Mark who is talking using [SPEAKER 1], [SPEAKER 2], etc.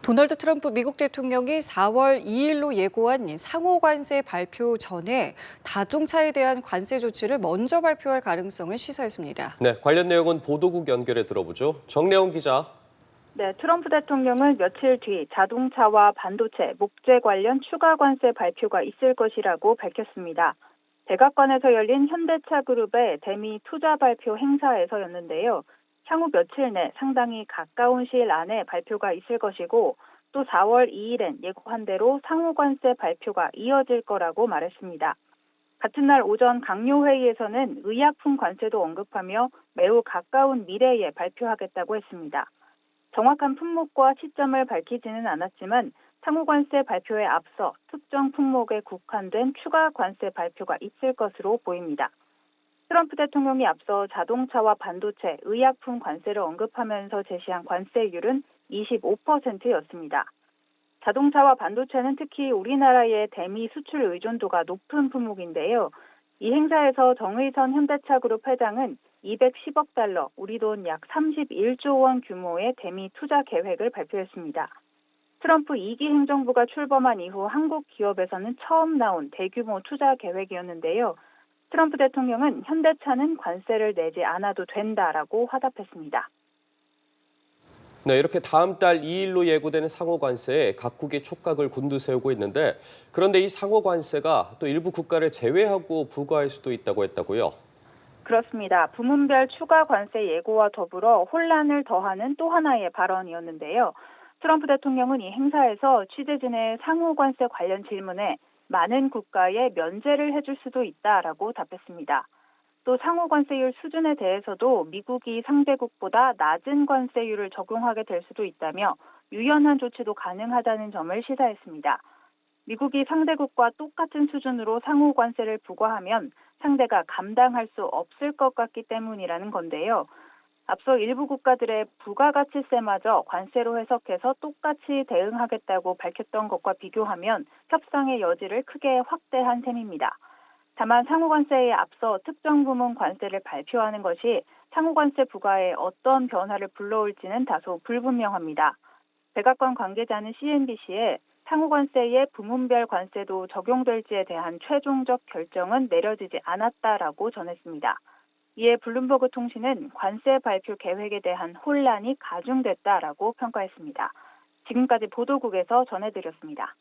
[SPEAKER 1] 도널드 트럼프 미국 대통령이 4월 2일로 예고한 상호 관세 발표 전에 자동차에 대한 관세 조치를 먼저 발표할 가능성을 시사했습니다.
[SPEAKER 2] 네, 관련 내용은 보도국 연결해 들어보죠. 정래원 기자.
[SPEAKER 3] 네, 트럼프 대통령은 며칠 뒤 자동차와 반도체, 목재 관련 추가 관세 발표가 있을 것이라고 밝혔습니다. 백악관에서 열린 현대차 그룹의 대미 투자 발표 행사에서였는데요. 향후 며칠 내 상당히 가까운 시일 안에 발표가 있을 것이고 또 4월 2일엔 예고한 대로 상호 관세 발표가 이어질 거라고 말했습니다. 같은 날 오전 강요회의에서는 의약품 관세도 언급하며 매우 가까운 미래에 발표하겠다고 했습니다. 정확한 품목과 시점을 밝히지는 않았지만 상호 관세 발표에 앞서 특정 품목에 국한된 추가 관세 발표가 있을 것으로 보입니다. 트럼프 대통령이 앞서 자동차와 반도체, 의약품 관세를 언급하면서 제시한 관세율은 25%였습니다. 자동차와 반도체는 특히 우리나라의 대미 수출 의존도가 높은 품목인데요. 이 행사에서 정의선 현대차 그룹 회장은 210억 달러, 우리 돈 약 31조 원 규모의 대미 투자 계획을 발표했습니다. 트럼프 2기 행정부가 출범한 이후 한국 기업에서는 처음 나온 대규모 투자 계획이었는데요. 트럼프 대통령은 현대차는 관세를 내지 않아도 된다라고 화답했습니다.
[SPEAKER 2] 네, 이렇게 다음 달 2일로 예고되는 상호 관세에 각국이 촉각을 곤두세우고 있는데 그런데 이 상호 관세가 또 일부 국가를 제외하고 부과할 수도 있다고 했다고요?
[SPEAKER 3] 그렇습니다. 부문별 추가 관세 예고와 더불어 혼란을 더하는 또 하나의 발언이었는데요. 트럼프 대통령은 이 행사에서 취재진의 상호 관세 관련 질문에 많은 국가에 면제를 해줄 수도 있다라고 답했습니다. 또 상호 관세율 수준에 대해서도 미국이 상대국보다 낮은 관세율을 적용하게 될 수도 있다며 유연한 조치도 가능하다는 점을 시사했습니다. 미국이 상대국과 똑같은 수준으로 상호 관세를 부과하면 상대가 감당할 수 없을 것 같기 때문이라는 건데요. 앞서 일부 국가들의 부가가치세마저 관세로 해석해서 똑같이 대응하겠다고 밝혔던 것과 비교하면 협상의 여지를 크게 확대한 셈입니다. 다만 상호관세에 앞서 특정 부문 관세를 발표하는 것이 상호관세 부과에 어떤 변화를 불러올지는 다소 불분명합니다. 백악관 관계자는 CNBC에 상호관세의 부문별 관세도 적용될지에 대한 최종적 결정은 내려지지 않았다라고 전했습니다. 이에 블룸버그 통신은 관세 발표 계획에 대한 혼란이 가중됐다라고 평가했습니다. 지금까지 보도국에서 전해드렸습니다.